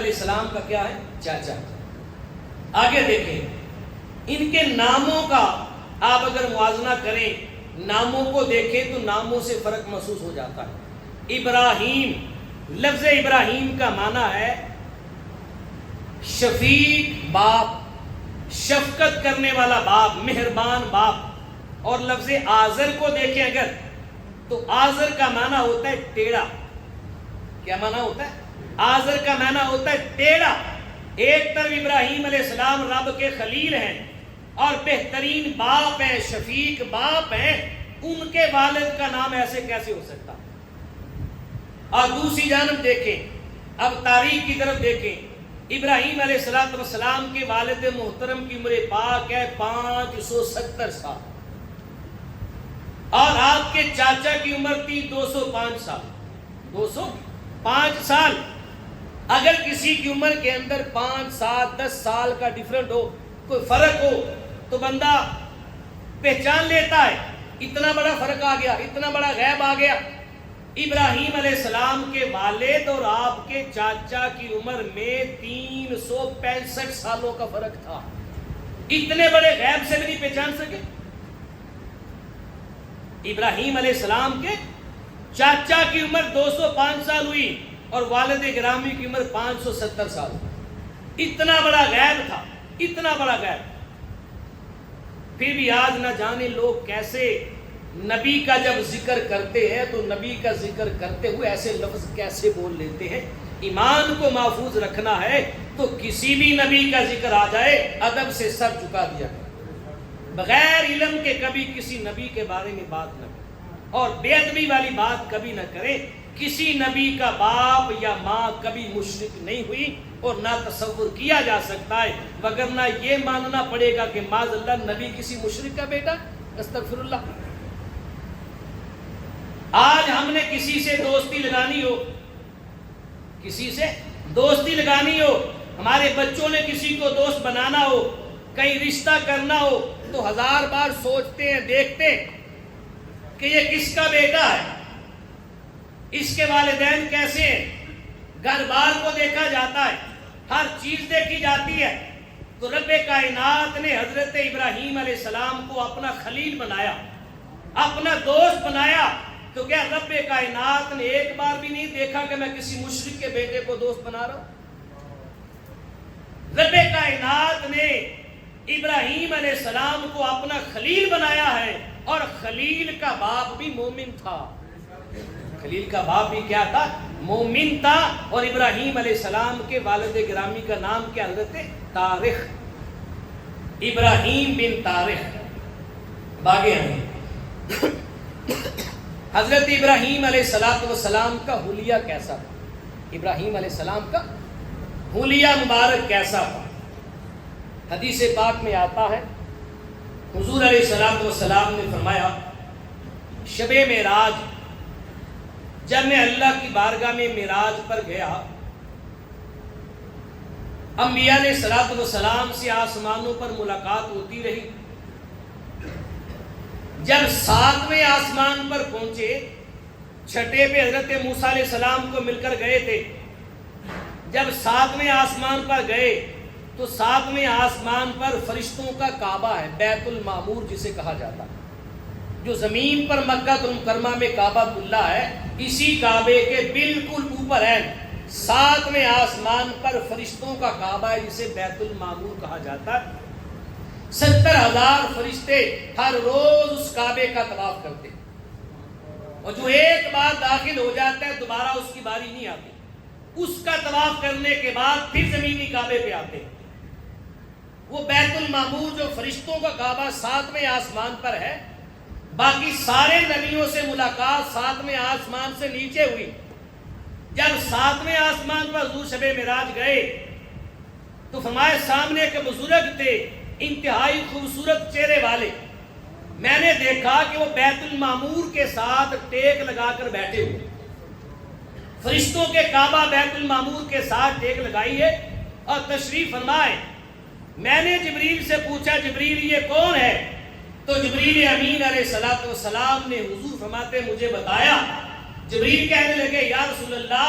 علیہ السلام کا کیا ہے؟ چاچا۔ آگے دیکھیں ان کے ناموں کا آپ اگر موازنہ کریں، ناموں کو دیکھیں تو ناموں سے فرق محسوس ہو جاتا ہے۔ ابراہیم، لفظ ابراہیم کا معنی ہے شفیق باپ، شفقت کرنے والا باپ، مہربان باپ۔ اور لفظ آزر کو دیکھیں اگر تو آزر کا معنی ہوتا ہے ٹیڑھا۔ کیا معنی ہوتا ہے؟ آزر کا معنی ہوتا ہے ٹیڑھا۔ ایک طرف ابراہیم علیہ السلام رب کے خلیل ہیں اور بہترین باپ ہیں، شفیق باپ ہیں، ان کے والد کا نام ایسے کیسے ہو سکتا؟ اور دوسری جانب دیکھیں، اب تاریخ کی طرف دیکھیں، ابراہیم علیہ السلام کے والد محترم کی عمر پاک ہے 570 سال، اور آپ کے چاچا کی عمر تھی 205 سال۔ 205 سال۔ اگر کسی کی عمر کے اندر 5 7 10 سال کا ڈیفرنٹ ہو، کوئی فرق ہو، تو بندہ پہچان لیتا ہے اتنا بڑا فرق آ گیا، اتنا بڑا غیب آ گیا۔ ابراہیم علیہ السلام کے والد اور آپ کے چاچا کی عمر میں 365 سالوں کا فرق تھا۔ اتنے بڑے غیب سے بھی نہیں پہچان سکے۔ ابراہیم علیہ السلام کے چاچا کی عمر 205 سال ہوئی اور والد گرامی کی عمر 570 سال۔ اتنا بڑا غیب تھا، اتنا بڑا غیب۔ پھر بھی آج نہ جانے لوگ کیسے نبی کا جب ذکر کرتے ہیں تو نبی کا ذکر کرتے ہوئے ایسے لفظ کیسے بول لیتے ہیں۔ ایمان کو محفوظ رکھنا ہے تو کسی بھی نبی کا ذکر آ جائے ادب سے سر جھکا دیا کرے، بغیر علم کے کبھی کسی نبی کے بارے میں بات نہ کرے، اور بے ادبی والی بات کبھی نہ کرے۔ کسی نبی کا باپ یا ماں کبھی مشرک نہیں ہوئی اور نہ تصور کیا جا سکتا ہے، وگرنہ یہ ماننا پڑے گا کہ معاذ اللہ نبی کسی مشرک کا بیٹا، استغفر اللہ۔ آج ہم نے کسی سے دوستی لگانی ہو، کسی سے دوستی لگانی ہو، ہمارے بچوں نے کسی کو دوست بنانا ہو، کہیں رشتہ کرنا ہو، تو 1000 بار سوچتے ہیں، دیکھتے ہیں کہ یہ کس کا بیٹا ہے، اس کے والدین کیسے ہیں، گھر بار کو دیکھا جاتا ہے، ہر چیز دیکھی جاتی ہے۔ تو رب کائنات نے حضرت ابراہیم علیہ السلام کو اپنا خلیل بنایا، اپنا دوست بنایا، تو کیا رب کائنات نے ایک بار بھی نہیں دیکھا کہ میں کسی مشرک کے بیٹے کو دوست بنا رہا ہوں؟ رب کائنات نے ابراہیم علیہ السلام کو اپنا خلیل بنایا ہے، اور خلیل کا باپ بھی مومن تھا۔ خلیل کا باپ بھی کیا تھا؟ مومن تھا۔ اور ابراہیم علیہ السلام کے والد گرامی کا نام کیا؟ حضرت طارق، ابراہیم بن طارق۔ باقی ہیں حضرت ابراہیم علیہ السلام کا حلیہ کیسا تھا؟ ابراہیم علیہ السلام کا حلیہ مبارک کیسا تھا؟ حدیث پاک میں آتا ہے، حضور علیہ السلام نے فرمایا، شب معراج جب میں اللہ کی بارگاہ میں معراج پر گیا، انبیاء علیہ السلام سے آسمانوں پر ملاقات ہوتی رہی۔ جب 7ویں آسمان پر پہنچے، چھٹے پہ حضرت موسیٰ علیہ السلام کو مل کر گئے تھے۔ جب 7ویں آسمان پر گئے تو 7ویں آسمان پر فرشتوں کا کعبہ ہے، بیت المعمور جسے کہا جاتا ہے، جو زمین پر مکہ المکرمہ میں کعبہ اللہ ہے، اسی کعبے کے بالکل اوپر ہے 7ویں آسمان پر فرشتوں کا کعبہ ہے جسے بیت المعمور کہا جاتا ہے۔ 70,000 فرشتے ہر روز اس کعبے کا طواف کرتے، اور جو ایک بار داخل ہو جاتا ہے دوبارہ اس کی باری نہیں آتی۔ اس کا طواف کرنے کے بعد پھر زمینی کعبے پہ آتے۔ وہ بیت المعمور جو فرشتوں کا کعبہ 7ویں آسمان پر ہے، باقی سارے نبیوں سے ملاقات 7ویں آسمان سے نیچے ہوئی۔ جب 7ویں آسمان پر حضور شب معراج گئے تو فرمایا سامنے ایک بزرگ تھے، انتہائی خوبصورت چہرے والے۔ میں نے دیکھا کہ وہ بیت المعمور کے ساتھ ٹیک لگا کر بیٹھے ہوئے، فرشتوں کے کعبہ بیت المعمور کے ساتھ ٹیک لگائی ہے اور تشریف فرمائے۔ میں نے جبریل سے پوچھا، جبریل یہ کون ہے؟ تو جبریل امین علیہ السلام نے حضور فرماتے مجھے بتایا۔ جبریل کہنے لگے یا رسول اللہ،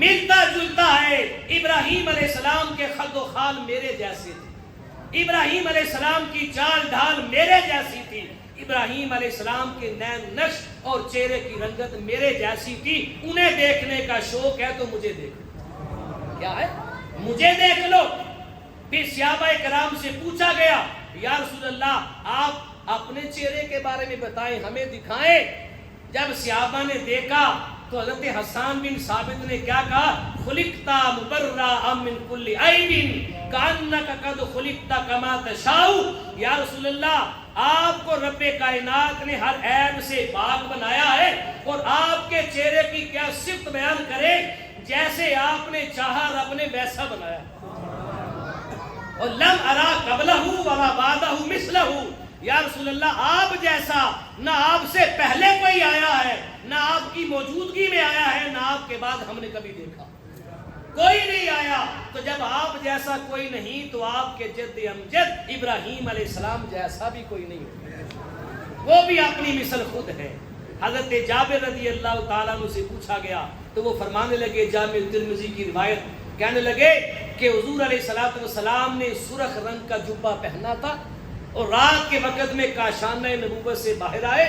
ملتا جلتا ہے. ابراہیم علیہ السلام کے خد و خال میرے جیسے تھے. ابراہیم علیہ السلام کی چال ڈھال میرے جیسی تھی. ابراہیم علیہ السلام کے نین نقش اور چہرے کی رنگت میرے جیسی تھی. انہیں دیکھنے کا شوق ہے تو مجھے دیکھ لو. کیا ہے؟ مجھے دیکھ لو. پھر صحابہ کرام سے پوچھا گیا یا رسول اللہ آپ اپنے چہرے کے بارے میں بتائیں, ہمیں دکھائیں. جب صحابہ نے دیکھا تو حضرت حسان بن ثابت نے کیا کہا, خلقتا مبرا من کل عیب کانک قد خلقتا کما تشاء. یا رسول اللہ آپ کو رب کائنات نے ہر عیب سے پاک بنایا ہے, اور آپ کے چہرے کی کیا صفت بیان کرے, جیسے آپ نے چاہا رب نے ویسا بنایا. اور لم ارا قبلہ ولا بعدہ مثلہ. یا رسول اللہ آپ جیسا نہ آپ سے پہلے کوئی آیا ہے, نہ آپ کی موجودگی میں آیا ہے, نہ آپ کے بعد ہم نے کبھی دیکھا, کوئی نہیں آیا. تو جب آپ جیسا کوئی نہیں تو آپ کے جد امجد ابراہیم علیہ السلام جیسا بھی کوئی نہیں ہوگا, وہ بھی اپنی مثل خود ہے. حضرت جابر رضی اللہ تعالیٰ عنہ سے پوچھا گیا تو وہ فرمانے لگے, جامع ترمذی کی روایت, کہنے لگے کہ حضور علیہ السلام نے سرخ رنگ کا جبہ پہنا تھا اور رات کے وقت میں کاشانہ نبوت سے باہر آئے,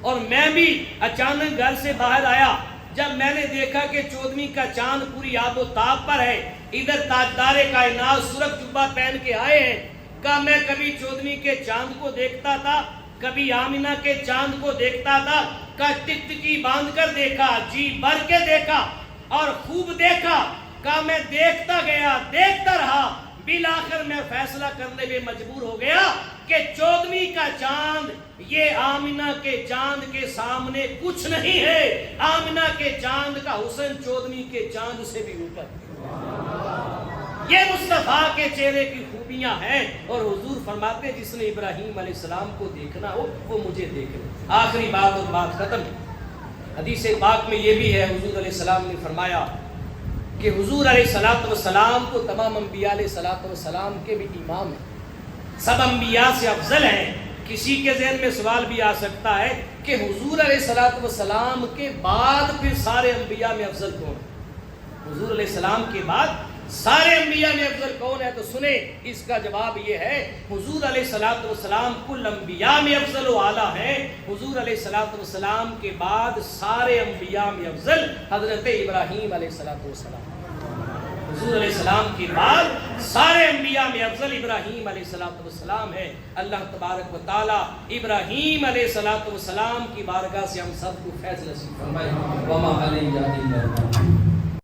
اور میں بھی اچانک گھر سے باہر آیا. جب میں نے دیکھا کہ 14ویں کا چاند پوری آب و تاب پر ہے, ادھر تاجدار کائنات سرخ جبہ پہن کے آئے ہیں, کہا میں کبھی 14ویں کے چاند کو دیکھتا تھا, کبھی آمینہ کے چاند کو دیکھتا تھا, کہا ٹکٹکی باندھ کر دیکھا, جی بھر کے دیکھا اور خوب دیکھا. کہا میں دیکھتا گیا, دیکھتا رہا, بالآخر میں فیصلہ کرنے میں مجبور ہو گیا کہ 14ویں کا چاند یہ آمینہ کے چاند کے سامنے کچھ نہیں ہے. آمینہ کے چاند کا حسن 14ویں کے چاند سے بھی اوپر. یہ مصطفیٰ کے چہرے کی خوبیاں ہیں. اور حضور فرماتے جس نے ابراہیم علیہ السلام کو دیکھنا ہو وہ مجھے دیکھ لے. آخری بات اور بات ختم. حدیث پاک میں یہ بھی ہے, حضور علیہ السلام نے فرمایا کہ حضور علیہ السلام کو تمام انبیاء علیہ السلام کے بھی امام ہیں, سب انبیاء سے افضل ہیں. کسی کے ذہن میں سوال بھی آ سکتا ہے کہ حضور علیہ السلام کے بعد پھر سارے انبیاء میں افضل کون ہے؟ حضور علیہ السلام کے بعد سارے انبیاء میں افضل کون ہے؟ تو سنیں, اس کا جواب یہ ہے, حضور علیہ السلام کل انبیاء میں افضل و اعلیٰ ہیں. حضور علیہ السلام کے بعد سارے انبیاء میں افضل حضرت ابراہیم علیہ السلام. حضور علیہ السلام کے بعد سارے انبیاء میں افضل ابراہیم علیہ السلام ہے. اللہ تبارک و تعالی ابراہیم علیہ السلام کی بارگاہ سے ہم سب کو فیض نصیب فرمائے. وما علینا الا البلاغ.